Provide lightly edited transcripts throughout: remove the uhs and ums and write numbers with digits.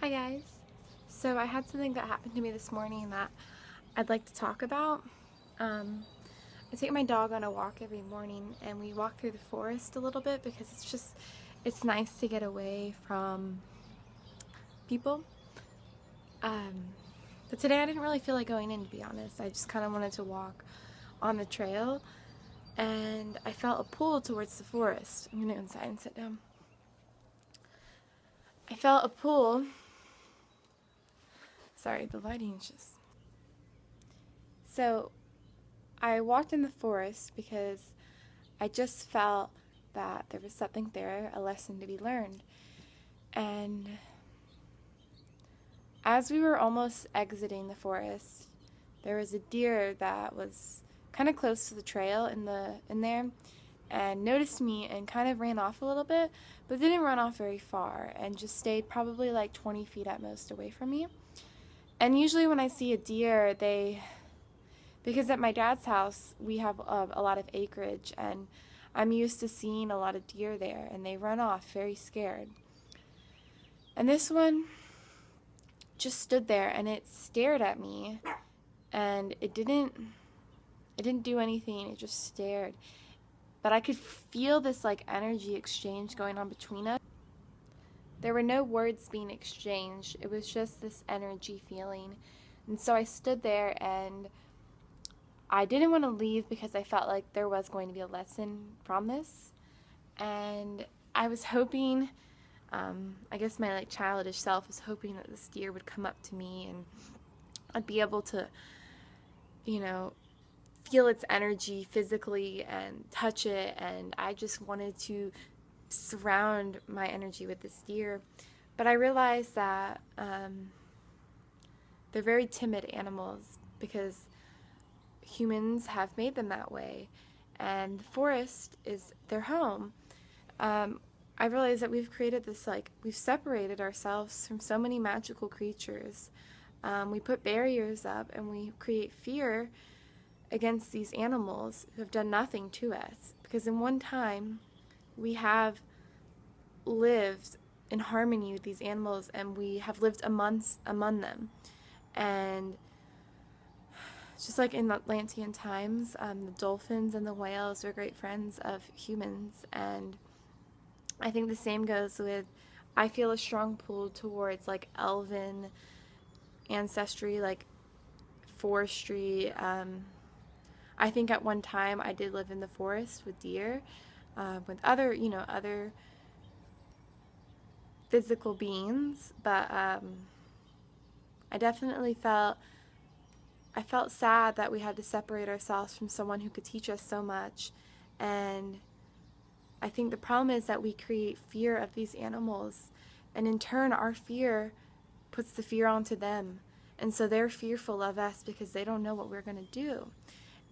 Hi guys. So I had something that happened to me this morning that I'd like to talk about. I take my dog on a walk every morning and we walk through the forest a little bit because it's nice to get away from people. Um, but today I didn't really feel like going in, to be honest. I just kind of wanted to walk on the trail and I felt a pull towards the forest. I'm going to go inside and sit down. I felt a pull. Sorry, the lighting's just... So I walked in the forest because I just felt that there was something there, a lesson to be learned. And as we were almost exiting the forest, there was a deer that was kind of close to the trail in there and noticed me and kind of ran off a little bit, but didn't run off very far and just stayed probably like 20 feet at most away from me. And usually when I see a deer, because at my dad's house we have a lot of acreage and I'm used to seeing a lot of deer there, and they run off very scared. And this one just stood there and it stared at me, and it didn't do anything. It just stared. But I could feel this like energy exchange going on between us. There were no words being exchanged. It was just this energy feeling. And so I stood there and I didn't want to leave because I felt like there was going to be a lesson from this. And I was hoping, I guess my like childish self was hoping that this deer would come up to me and I'd be able to, feel its energy physically and touch it. And I just wanted to surround my energy with this deer. But I realized that they're very timid animals because humans have made them that way, and the forest is their home. I realized that we've created this, we've separated ourselves from so many magical creatures. We put barriers up and we create fear against these animals who have done nothing to us, because in one time we have lived in harmony with these animals and we have lived among them. And just like in Atlantean times, the dolphins and the whales were great friends of humans, and I think the same goes with, I feel a strong pull towards like elven ancestry, like forestry. I think at one time I did live in the forest with deer, with other physical beings, but I definitely felt sad that we had to separate ourselves from someone who could teach us so much. And I think the problem is that we create fear of these animals, and in turn our fear puts the fear onto them, and so they're fearful of us because they don't know what we're going to do.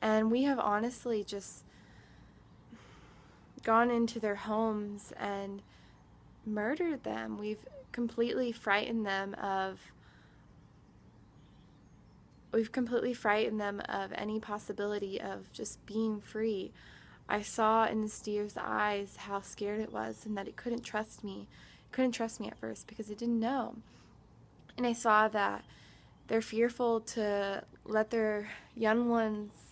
And we have honestly just gone into their homes and murdered them. We've completely frightened them of any possibility of just being free. I saw in this deer's eyes how scared it was and that it couldn't trust me. It couldn't trust me at first because it didn't know. And I saw that they're fearful to let their young ones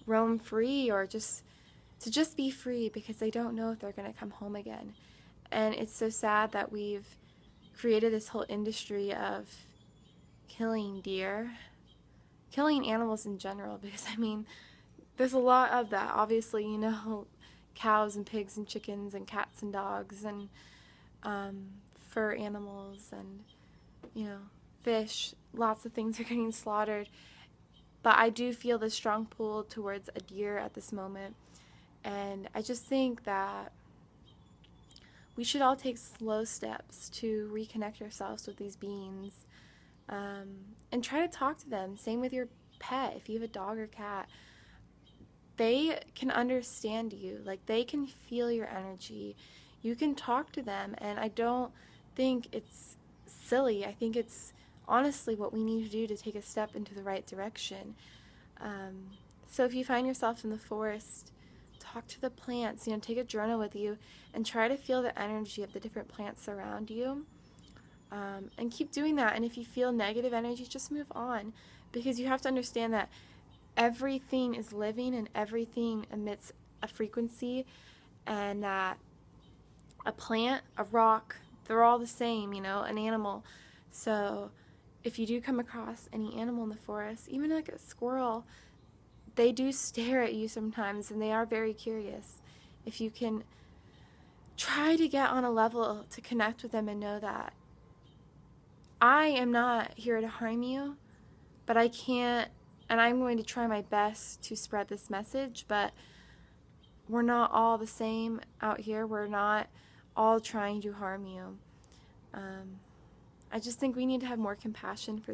roam free, or just be free, because they don't know if they're going to come home again. And it's so sad that we've created this whole industry of killing deer, killing animals in general, because there's a lot of that. Obviously, cows and pigs and chickens and cats and dogs and fur animals and, fish. Lots of things are getting slaughtered. But I do feel this strong pull towards a deer at this moment. And I just think that we should all take slow steps to reconnect ourselves with these beings, and try to talk to them. Same with your pet. If you have a dog or cat, they can understand you. Like, they can feel your energy. You can talk to them, and I don't think it's silly. I think it's honestly what we need to do to take a step into the right direction. So if you find yourself in the forest, talk to the plants. Take a journal with you and try to feel the energy of the different plants around you. And keep doing that. And if you feel negative energy, just move on, because you have to understand that everything is living and everything emits a frequency, and that a plant, a rock, they're all the same, an animal. So if you do come across any animal in the forest, even like a squirrel, they do stare at you sometimes and they are very curious. If you can try to get on a level to connect with them and know that I am not here to harm you, but I can't, and I'm going to try my best to spread this message, but we're not all the same out here. We're not all trying to harm you. I just think we need to have more compassion for these